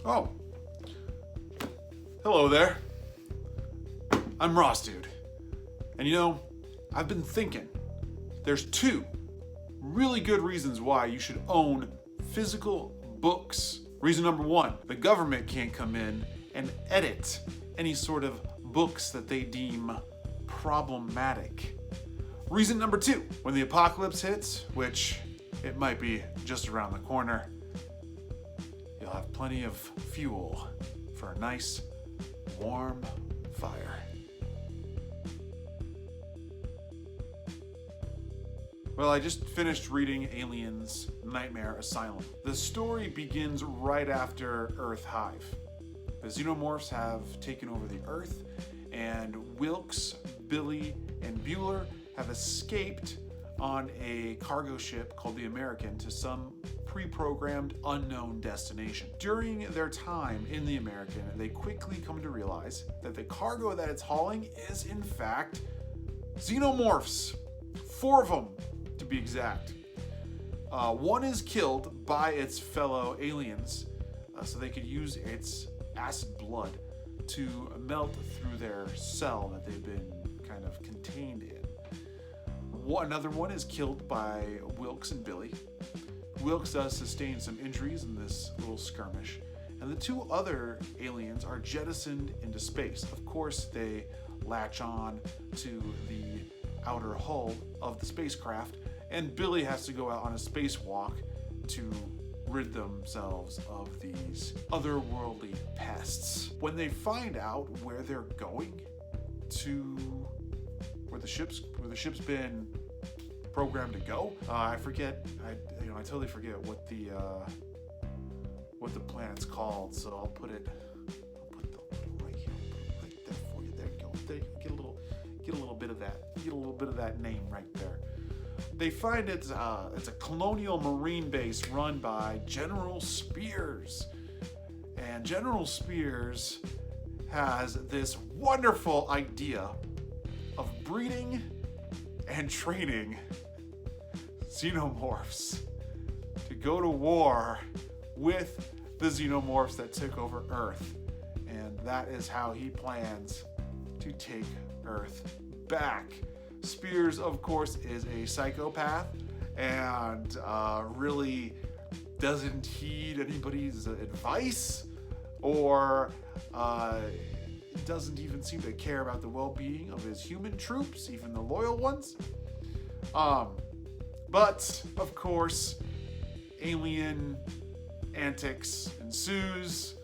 Oh, hello there. I'm Rossdude. And you know, I've been thinking, there's two really good reasons why you should own physical books. Reason number one, the government can't come in and edit any sort of books that they deem problematic. Reason number two, when the apocalypse hits, which it might be just around the corner, you'll have plenty of fuel for a nice, warm fire. Well, I just finished reading Alien's Nightmare Asylum. The story begins right after Earth Hive. The xenomorphs have taken over the Earth, and Wilks, Billie, and Bueller have escaped on a cargo ship called the American to some pre-programmed unknown destination. During their time in the American, they quickly come to realize that the cargo that it's hauling is in fact xenomorphs. 4 of them, to be exact. One is killed by its fellow aliens so they could use its acid blood to melt through their cell that they've been kind of contained in. Another one is killed by Wilks and Billie. Wilks does sustain some injuries in this little skirmish, and the 2 other aliens are jettisoned into space. Of course, they latch on to the outer hull of the spacecraft, and Billie has to go out on a spacewalk to rid themselves of these otherworldly pests. When they find out where they're going to, where the ship's been programmed to go, I totally forget what the planet's called. So I'll put the right here, right there for you. There you go. There, get a little bit of that name right there. They find it's a colonial marine base run by General Spears. And General Spears has this wonderful idea of breeding and training xenomorphs to go to war with the xenomorphs that took over Earth. And that is how he plans to take Earth back. Spears, of course, is a psychopath and really doesn't heed anybody's advice, or doesn't even seem to care about the well-being of his human troops, even the loyal ones. But, of course, alien antics ensues.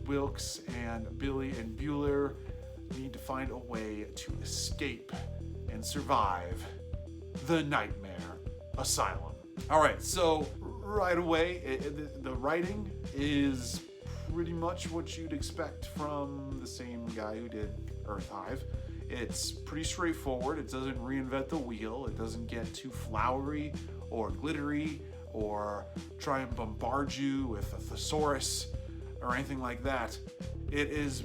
Wilks and Billie and Bueller need to find a way to escape and survive the Nightmare Asylum. All right, so right away, the writing is pretty much what you'd expect from the same guy who did Earth Hive. It's pretty straightforward. It doesn't reinvent the wheel. It doesn't get too flowery or glittery or try and bombard you with a thesaurus or anything like that. It is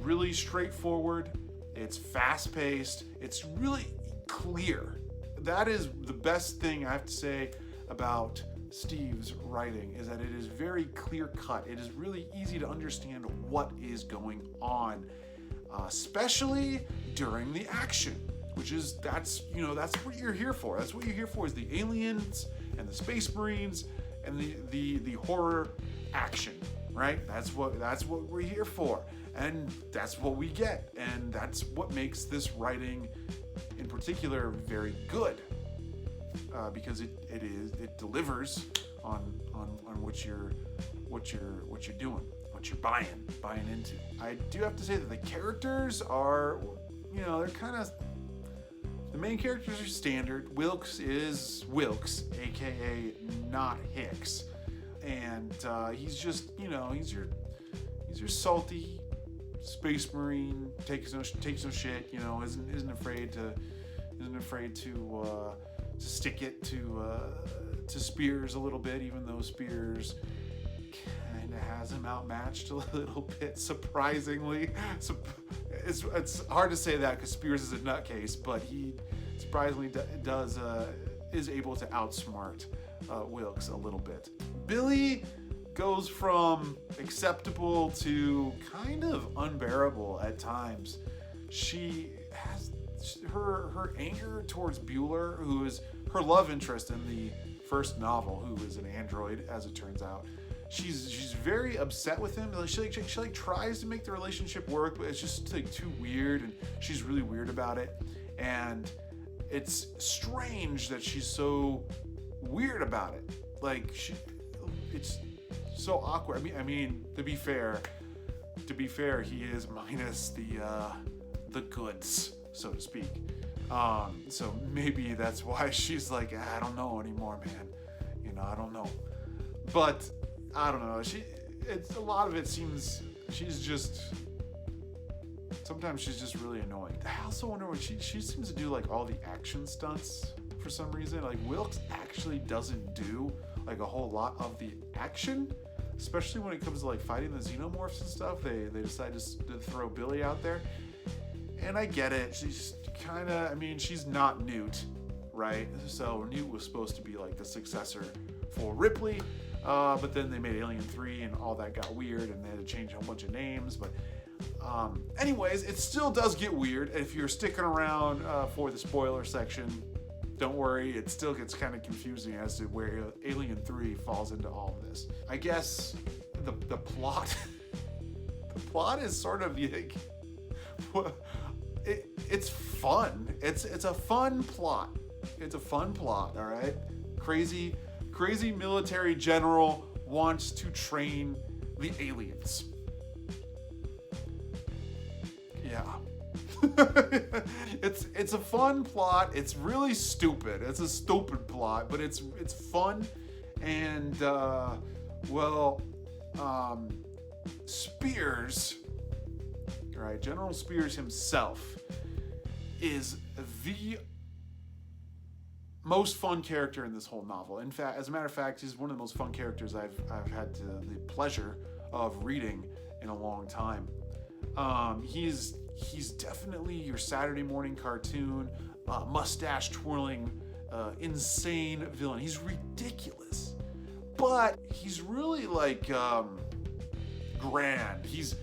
really straightforward. It's fast-paced. It's really clear. That is the best thing I have to say about Steve's writing, is that it is very clear-cut. It is really easy to understand what is going on, especially during the action, that's what you're here for. That's what you're here for, is the aliens and the space marines and the horror action, right? That's what we're here for. And that's what we get, and that's what makes this writing, in particular, very good, because it delivers on what you're doing, what you're buying into. I do have to say that the characters are, they're kind of, the main characters are standard. Wilks is Wilks, aka not Hicks, and he's just, he's your salty space marine, takes no shit, isn't afraid to stick it to Spears a little bit, even though Spears kind of has him outmatched a little bit, surprisingly. It's hard to say that because Spears is a nutcase, but he surprisingly is able to outsmart Wilks a little bit. Billie goes from acceptable to kind of unbearable at times. She has her anger towards Bueller, who is her love interest in the first novel, who is an android, as it turns out. She's very upset with him. Like, she tries to make the relationship work, but it's just like too weird, and she's really weird about it. And it's strange that she's so weird about it. Like, it's so awkward. I mean, to be fair, he is minus the goods, so to speak. So maybe that's why she's like, I don't know anymore, man. You know, I don't know. But I don't know. A lot of it seems sometimes she's just really annoying. I also wonder what she seems to do, like all the action stunts for some reason. Like, Wilks actually doesn't do like a whole lot of the action, especially when it comes to like fighting the xenomorphs and stuff. They decide to throw Billie out there, and I get it. She's kind of, I mean, she's not Newt, right? So Newt was supposed to be like the successor for Ripley, but then they made Alien 3 and all that got weird, and they had to change a whole bunch of names. But anyways, it still does get weird. If you're sticking around for the spoiler section, don't worry, it still gets kind of confusing as to where Alien 3 falls into all of this. I guess the plot the plot is sort of like, it's fun. It's a fun plot. It's a fun plot, all right? Crazy military general wants to train the aliens. Yeah. It's a fun plot. It's really stupid. It's a stupid plot, but it's fun. And Spears, right? General Spears himself is the most fun character in this whole novel. In fact, as a matter of fact, he's one of the most fun characters I've had the pleasure of reading in a long time. He's definitely your Saturday morning cartoon, mustache twirling, insane villain. He's ridiculous, but he's really like grand. He's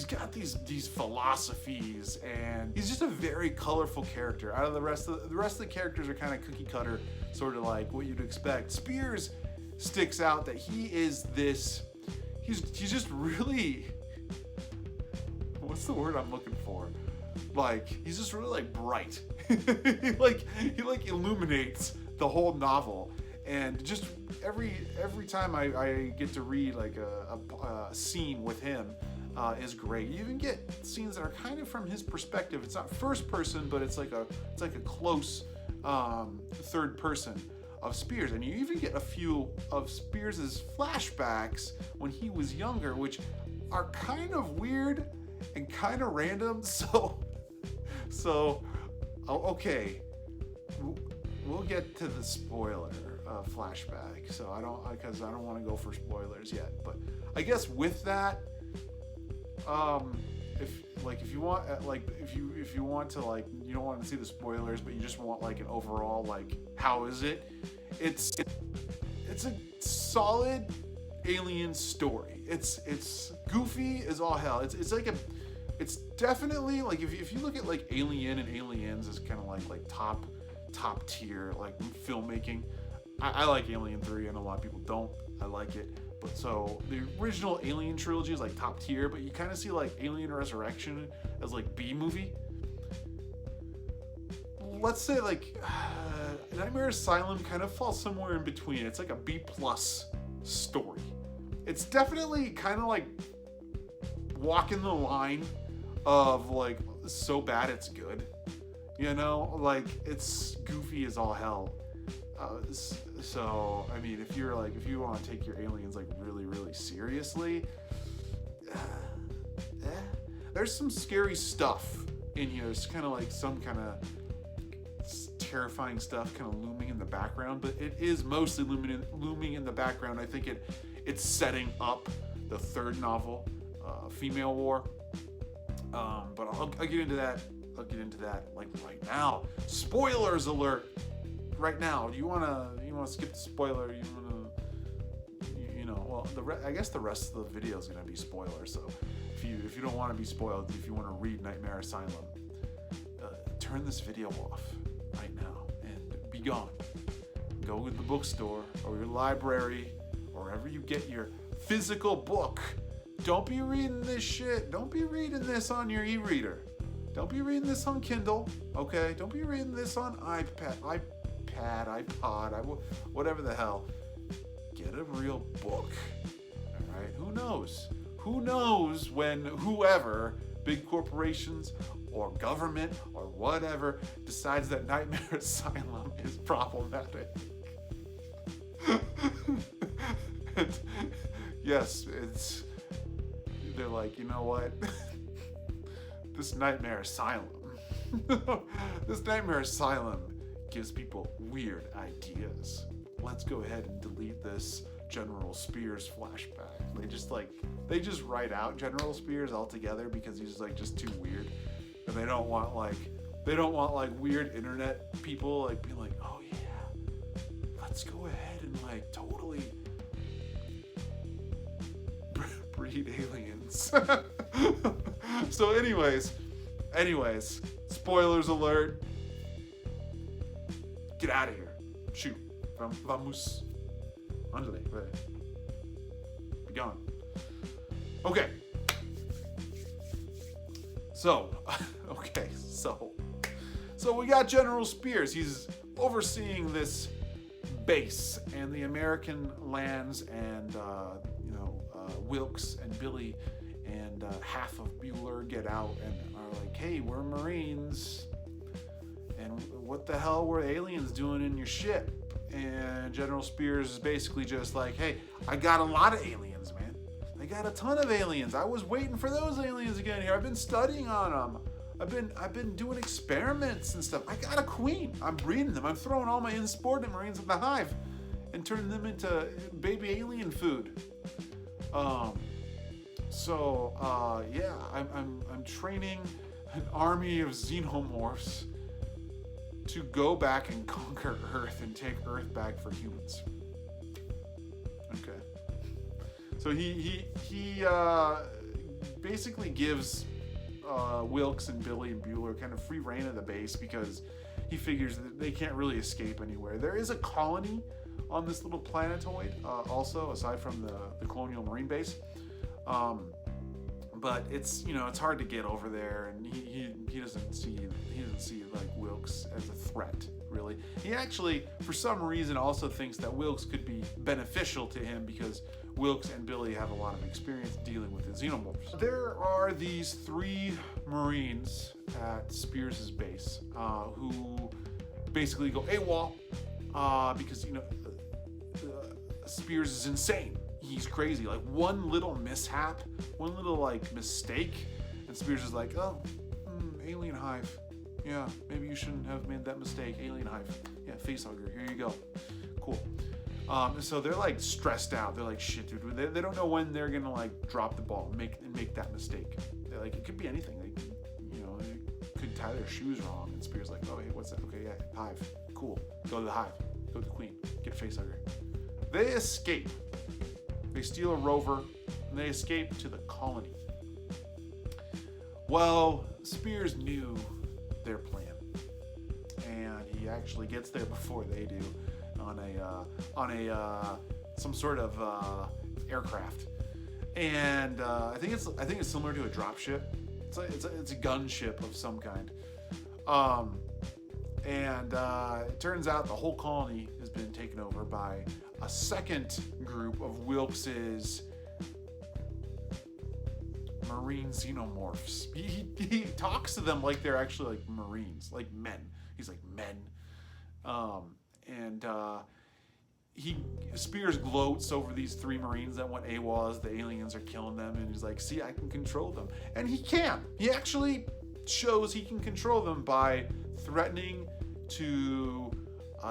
got these philosophies, and he's just a very colorful character. Out of the rest of the characters are kind of cookie cutter, sort of like what you'd expect. Spears sticks out that he is this. He's just really. What's the word I'm looking for? Like, he's just really like bright. he like illuminates the whole novel, and just every time I get to read like a scene with him is great. You even get scenes that are kind of from his perspective. It's not first person, but it's like a close third person of Spears, and you even get a few of Spears's flashbacks when he was younger, which are kind of weird and kind of random. So okay, we'll get to the spoiler flashback. So I don't want to go for spoilers yet, but I guess with that, if you want to, like, you don't want to see the spoilers, but you just want like an overall, like, how is it? It's a solid alien story. It's goofy as all hell. It's definitely like, if you look at like Alien and Aliens as kind of like top tier like filmmaking. I like Alien 3, and a lot of people don't. I like it. But so the original Alien trilogy is like top tier, but you kind of see like Alien Resurrection as like B movie. Let's say like Nightmare Asylum kind of falls somewhere in between. It's like a B+ story. It's definitely kind of like walking the line of like so bad it's good. You know, like, it's goofy as all hell. So I mean, if you want to take your aliens like really, really seriously, there's some scary stuff in here. It's kind of like some kind of terrifying stuff kind of looming in the background, but it is mostly looming in the background. I think it's setting up the third novel, Female War. But I'll get into that. I'll get into that like right now. Spoilers alert! Right now, do you wanna skip the spoiler? well, I guess the rest of the video is gonna be spoilers. So if you don't want to be spoiled, if you want to read Nightmare Asylum, turn this video off right now and be gone. Go to the bookstore or your library or wherever you get your physical book. Don't be reading this shit. Don't be reading this on your e-reader. Don't be reading this on Kindle, okay? Don't be reading this on iPod, whatever the hell. Get a real book, all right? Who knows? Who knows when whoever, big corporations or government or whatever, decides that Nightmare Asylum is problematic. And yes, they're like, you know what? This Nightmare Asylum, this Nightmare Asylum gives people weird ideas. Let's go ahead and delete this General Spears flashback. They just write out General Spears altogether because he's just too weird, and they don't want weird internet people being like, oh yeah, let's go ahead and totally breed aliens. So anyways, spoilers alert. Get out of here. Shoot. Vamos. Andale. Be gone. Okay. So we got General Spears. He's overseeing this base, and the American lands and Wilks and Billie and half of Bueller get out and are like, hey, we're Marines, and what the hell were aliens doing in your ship? And General Spears is basically just like, hey, I got a lot of aliens, man. I got a ton of aliens. I was waiting for those aliens to get here. I've been studying on them. I've been doing experiments and stuff. I got a queen. I'm breeding them. I'm throwing all my insubordinate Marines in the hive and turning them into baby alien food. I'm training an army of xenomorphs to go back and conquer Earth and take Earth back for humans. Okay. So he basically gives Wilks and Billie and Bueller kind of free reign of the base because he figures that they can't really escape anywhere. There is a colony on this little planetoid, also aside from the Colonial Marine base, but it's hard to get over there, and he doesn't see Wilks as a threat, really. He actually, for some reason, also thinks that Wilks could be beneficial to him because Wilks and Billie have a lot of experience dealing with the xenomorphs. There are these 3 Marines at Spears' base who basically go AWOL because Spears is insane. He's crazy. One little mishap, one little mistake, and Spears is like, oh, alien hive. Yeah, maybe you shouldn't have made that mistake. Alien hive. Yeah, facehugger. Here you go. Cool. So they're stressed out. They're like, shit, dude. They don't know when they're gonna drop the ball and make that mistake. They're like, it could be anything. They could tie their shoes wrong. And Spears like, oh, hey, what's that? Okay, yeah, hive. Cool. Go to the hive. Go to the queen. Get a facehugger. They escape. They steal a rover and they escape to the colony. Well, Spears knew their plan, and he actually gets there before they do on a some sort of aircraft, and I think it's similar to a dropship. It's a gunship of some kind, and it turns out the whole colony has been taken over by a second group of Wilks's Marine xenomorphs. He talks to them like they're actually Marines, like men. He's like, men. Spears gloats over these 3 Marines that went AWOL as the aliens are killing them, and he's like, see, I can control them. And he can. He actually shows he can control them by threatening to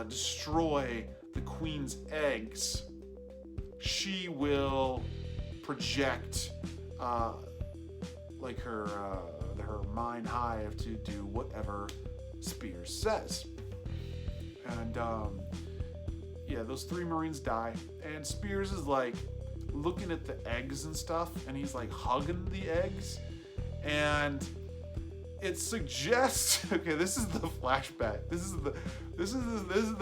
destroy the queen's eggs. She will project her mind hive to do whatever Spears says. And those 3 Marines die, and Spears is like, looking at the eggs and stuff, and he's like hugging the eggs, and it suggests. Okay, this is the flashback. This is the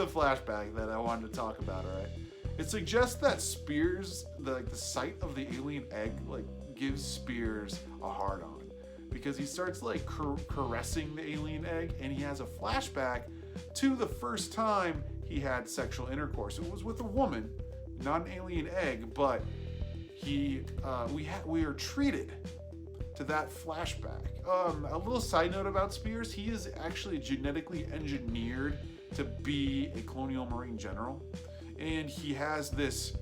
flashback that I wanted to talk about. All right, it suggests that Spears, the sight of the alien egg, like gives Spears a hard on, because he starts like caressing the alien egg, and he has a flashback to the first time he had sexual intercourse. It was with a woman, not an alien egg, but we are treated to that flashback. A little side note about Spears: he is actually genetically engineered to be a colonial marine general, and he has this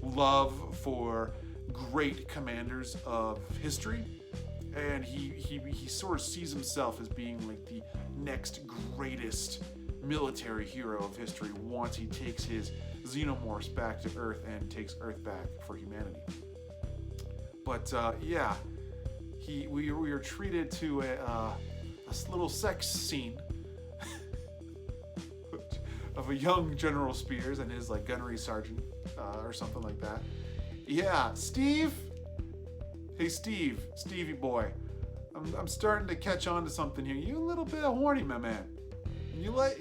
love for great commanders of history, and he sort of sees himself as being like the next greatest military hero of history once he takes his xenomorphs back to Earth and takes Earth back for humanity. But yeah, we are treated to a little sex scene of a young General Spears and his like gunnery sergeant or something like that. Yeah, Steve. Hey, Stevie boy, I'm starting to catch on to something here. You a little bit horny, my man. You like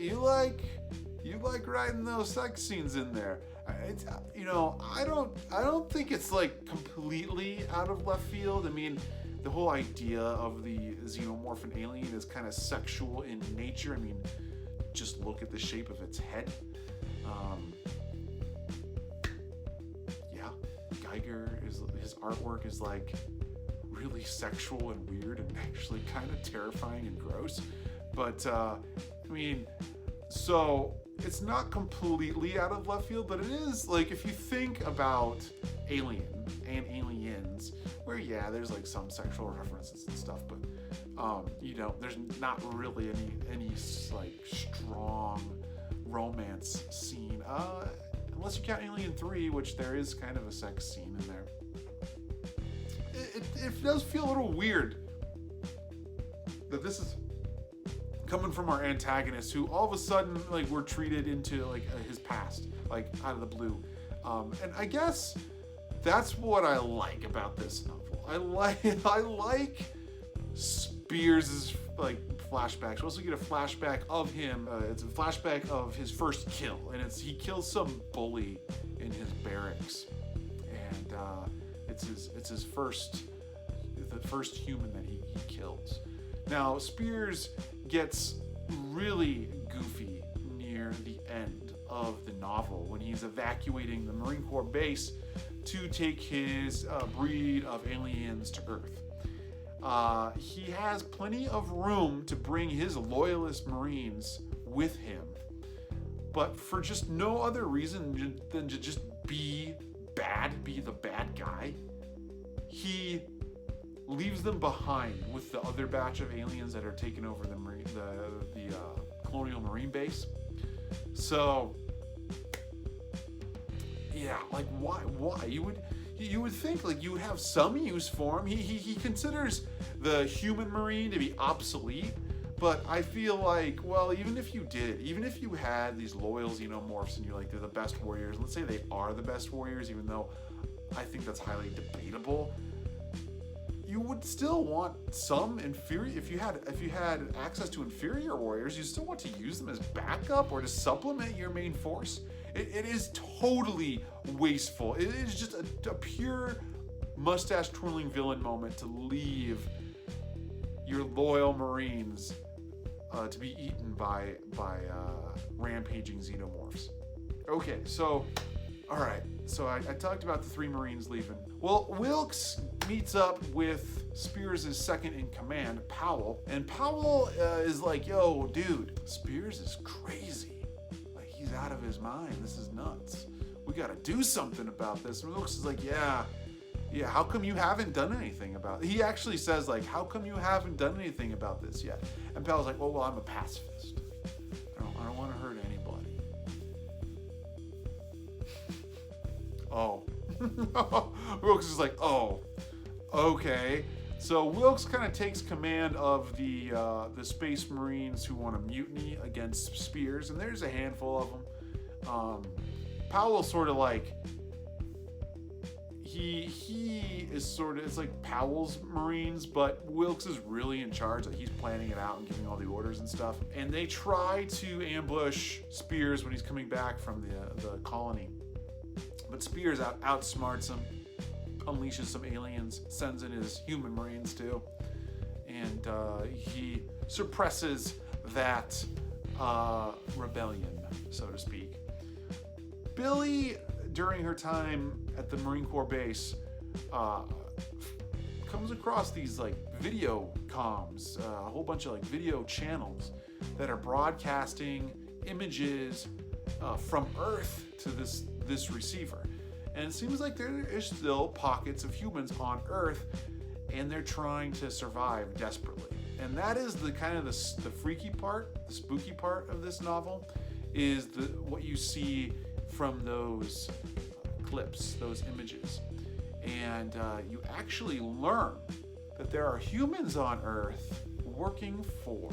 writing those sex scenes in there. It's, I don't think it's like completely out of left field. I mean, the whole idea of the xenomorph alien is kind of sexual in nature. I mean, just look at the shape of its head. Yeah, Geiger his artwork is like really sexual and weird and actually kind of terrifying and gross. But I mean, so it's not completely out of left field, but it is like, if you think about Alien and Aliens, where yeah, there's like some sexual references and stuff, but there's not really any like strong romance scene, unless you count Alien 3, which there is kind of a sex scene in there. It does feel a little weird that this is coming from our antagonist, who all of a sudden like we're treated into like his past, like out of the blue, and I guess that's what I like about this novel. I like Spears' like flashbacks. We also get a flashback of him. It's a flashback of his first kill, and he kills some bully in his barracks, and it's his first human that he kills. Now Spears gets really goofy near the end of the novel when he's evacuating the Marine Corps base to take his breed of aliens to Earth. He has plenty of room to bring his loyalist Marines with him, but for just no other reason than to just be the bad guy, he leaves them behind with the other batch of aliens that are taking over the colonial marine base. So yeah, like why you would think like you would have some use for him. He considers the human marine to be obsolete, but I feel like, well, even if you had these loyal xenomorphs and you're like, they're the best warriors, let's say they are the best warriors, even though I think that's highly debatable, you would still want some inferior. If you had access to inferior warriors, you still want to use them as backup or to supplement your main force. It is totally wasteful. It is just a pure mustache twirling villain moment to leave your loyal Marines to be eaten by rampaging xenomorphs. Okay, so all right. So I talked about the 3 Marines leaving. Well, Wilks meets up with Spears' second in command, Powell, and Powell is like, yo, dude, Spears is crazy. Like, he's out of his mind. This is nuts. We gotta do something about this. And Wilks is like, yeah, how come you haven't done anything about it? He actually says, like, how come you haven't done anything about this yet? And Powell's like, well, I'm a pacifist. I don't want to hurt anybody. Oh. Wilks is like, oh, okay. So Wilks kind of takes command of the Space Marines who want to mutiny against Spears, and there's a handful of them. Powell sort of like, he is sort of, it's like Powell's Marines, but Wilks is really in charge. Like he's planning it out and giving all the orders and stuff. And they try to ambush Spears when he's coming back from the colony. But Spears outsmarts him, unleashes some aliens, sends in his human Marines too. And he suppresses that rebellion, so to speak. Billie, during her time at the Marine Corps base, comes across these like video comms, a whole bunch of like video channels that are broadcasting images from Earth to this receiver. And it seems like there is still pockets of humans on Earth, and they're trying to survive desperately. And that is the kind of the freaky part, the spooky part of this novel, is what you see from those clips, those images. And you actually learn that there are humans on Earth working for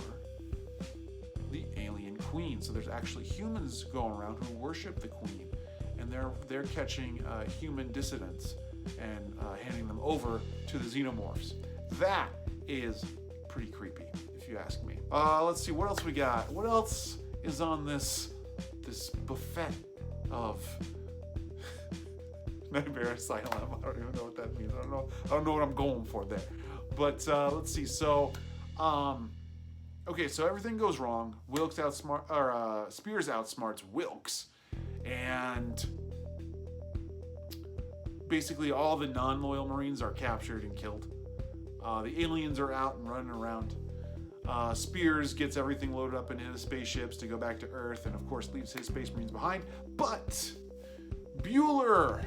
the alien queen. So there's actually humans going around who worship the queen, and they're catching human dissidents and handing them over to the xenomorphs. That is pretty creepy, if you ask me. Let's see, what else we got? What else is on this buffet of Nightmare Asylum? I don't even know what that means. I don't know what I'm going for there. But let's see. So, okay, so everything goes wrong. Spears outsmarts Wilks, and basically all the non-loyal Marines are captured and killed. The aliens are out and running around. Spears gets everything loaded up into the spaceships to go back to Earth, and of course leaves his Space Marines behind. But Bueller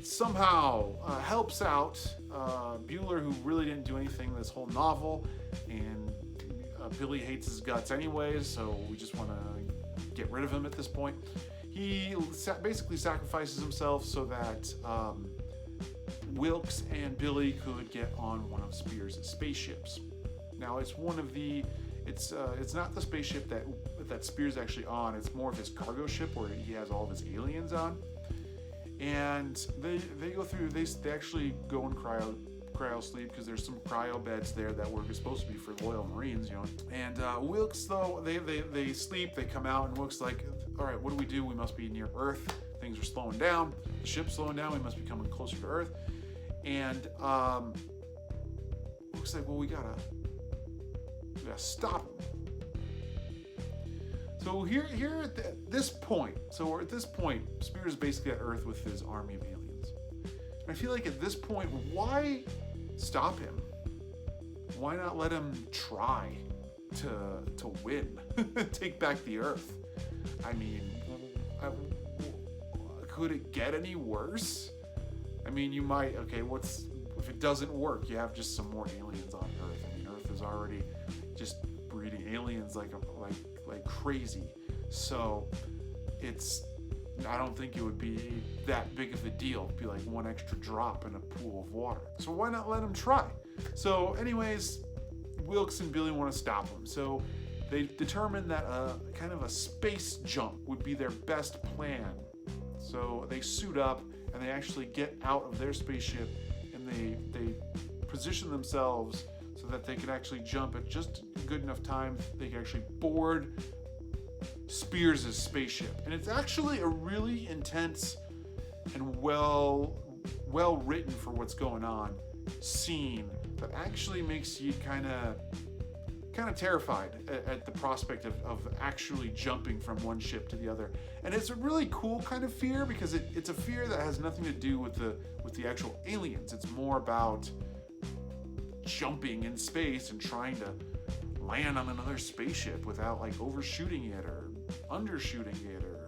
somehow helps out. Bueller, who really didn't do anything this whole novel, and Billie hates his guts anyways, so we just want to get rid of him at this point. He basically sacrifices himself so that Wilks and Billie could get on one of Spears' spaceships. Now it's it's not the spaceship that Spears actually on. It's more of his cargo ship where he has all of his aliens on. And they go through. They actually go in cryo sleep because there's some cryo beds there that were supposed to be for loyal Marines, you know. And Wilks, though, they sleep. They come out, and Wilks like, all right, what do? We must be near Earth. Things are slowing down. The ship's slowing down. We must be coming closer to Earth. And Wilks like, well, we gotta stop him. So here at this point, Spears is basically at Earth with his army of aliens. And I feel like at this point, why stop him? Why not let him try to win, take back the Earth? I mean, could it get any worse? I mean, you might. Okay, if it doesn't work? You have just some more aliens on Earth. I mean, Earth is already just breeding aliens like crazy. So I don't think it would be that big of a deal. It'd be like one extra drop in a pool of water. So why not let him try? So anyways, Wilks and Billie want to stop him. So they determined that kind of a space jump would be their best plan. So they suit up and they actually get out of their spaceship, and they position themselves so that they can actually jump at just a good enough time. They can actually board Spears' spaceship. And it's actually a really intense and well written for what's going on scene that actually makes you kind of terrified at the prospect of actually jumping from one ship to the other. And it's a really cool kind of fear because it's a fear that has nothing to do with the actual aliens. It's more about jumping in space and trying to land on another spaceship without like overshooting it or undershooting it or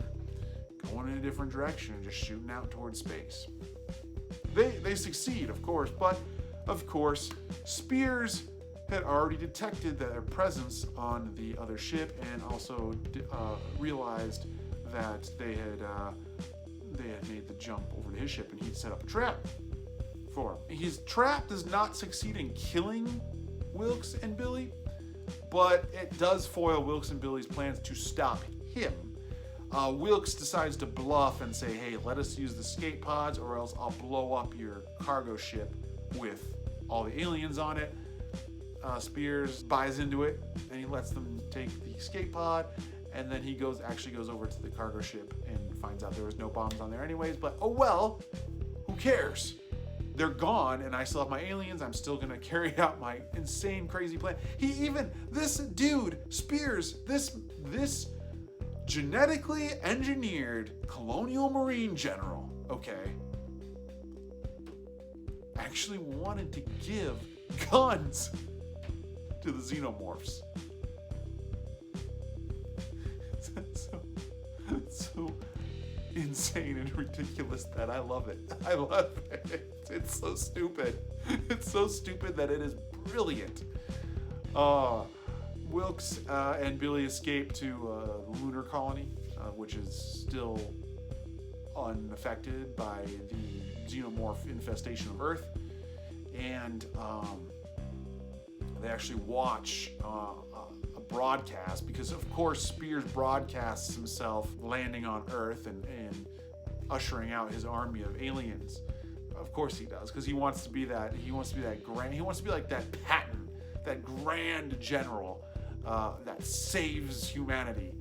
going in a different direction and just shooting out towards space. They succeed, of course, but of course Spears had already detected their presence on the other ship and also realized that they had made the jump over to his ship, and he'd set up a trap for him. His trap does not succeed in killing Wilks and Billie, but it does foil Wilks and Billie's plans to stop him. Wilks decides to bluff and say, hey, let us use the escape pods or else I'll blow up your cargo ship with all the aliens on it. Spears buys into it and he lets them take the escape pod, and then he actually goes over to the cargo ship and finds out there was no bombs on there anyways, but oh well, who cares? They're gone and I still have my aliens. I'm still gonna carry out my insane crazy plan. This dude, Spears, this genetically engineered colonial marine general, okay, actually wanted to give guns to the xenomorphs. so insane and ridiculous that I love it. I love it. It's so stupid. It's so stupid that it is brilliant. Wilks and Billie escape to the lunar colony, which is still unaffected by the xenomorph infestation of Earth. And they actually watch a broadcast, because of course Spears broadcasts himself landing on Earth and ushering out his army of aliens. Of course he does, because he wants to be that grand, he wants to be like that Patton, that grand general that saves humanity.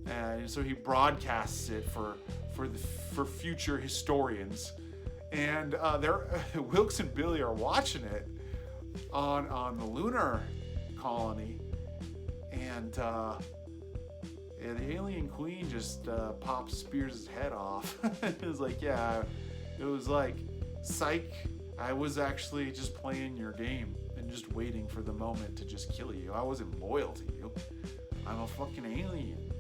And so he broadcasts it for future historians. And Wilks and Billie are watching it on the lunar colony, and the alien queen just pops Spears' head off. It was like, yeah, it was like, psych, I was actually just playing your game and just waiting for the moment to just kill you. I wasn't loyal to you. I'm a fucking alien.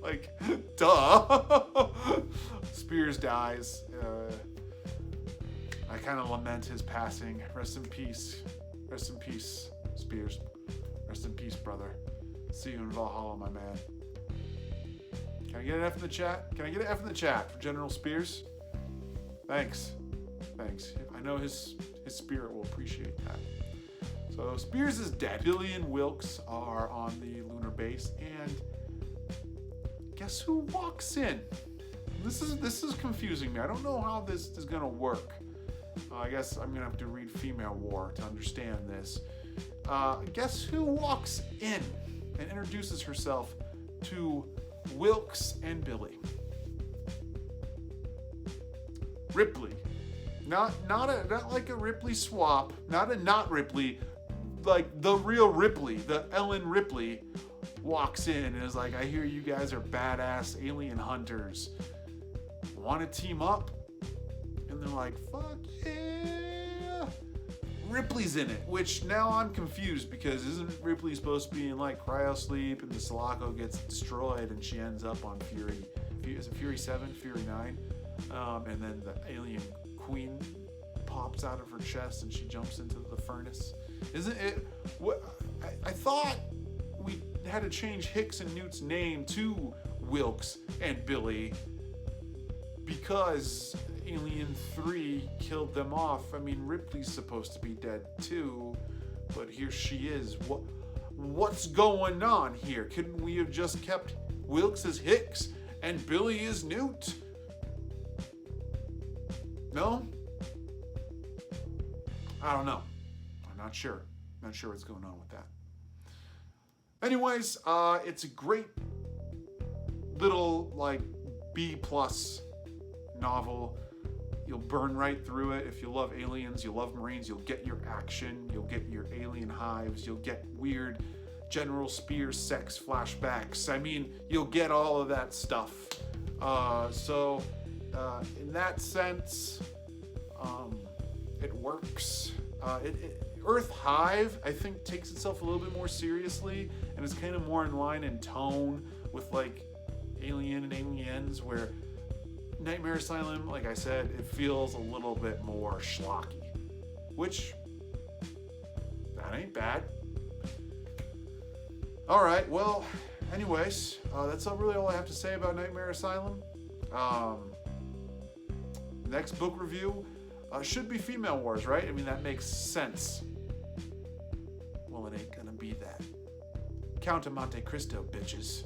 Like, duh. Spears dies. I kind of lament his passing. Rest in peace. Rest in peace, Spears. Rest in peace, brother. See you in Valhalla, my man. Can I get an F in the chat? Can I get an F in the chat for General Spears? Thanks. I know his spirit will appreciate that. So Spears is dead. Billie and Wilks are on the lunar base, and guess who walks in? This is confusing me. I don't know how this is gonna work. I guess I'm gonna have to read Female War to understand this. Guess who walks in and introduces herself to Wilks and Billie? Ripley. Not like a Ripley swap. Not Ripley. Like the real Ripley, the Ellen Ripley, walks in and is like, I hear you guys are badass alien hunters. Want to team up? And they're like, fuck yeah. Ripley's in it, which now I'm confused, because isn't Ripley supposed to be in like cryosleep and the Sulaco gets destroyed and she ends up on Fury? Is it Fury 7? Fury 9? And then the alien queen pops out of her chest and she jumps into the furnace. Isn't it? I thought we had to change Hicks and Newt's name to Wilks and Billie because Alien 3 killed them off. I mean, Ripley's supposed to be dead too, but here she is. What's going on here? Couldn't we have just kept Wilks as Hicks and Billie as Newt? No? I don't know. I'm not sure. Not sure what's going on with that. Anyways, it's a great little like B+ novel. You'll burn right through it. If you love aliens, you love Marines, you'll get your action, you'll get your alien hives, you'll get weird General Spears sex flashbacks. I mean, you'll get all of that stuff. So in that sense, it works. Earth Hive, I think, takes itself a little bit more seriously and is kind of more in line in tone with like Alien and Aliens, where Nightmare Asylum, like I said, it feels a little bit more schlocky, which that ain't bad. All right, well, anyways, that's really all I have to say about Nightmare Asylum. Next book review should be Female Wars, right? I mean, that makes sense. Well, it ain't gonna be that. Count of Monte Cristo, bitches.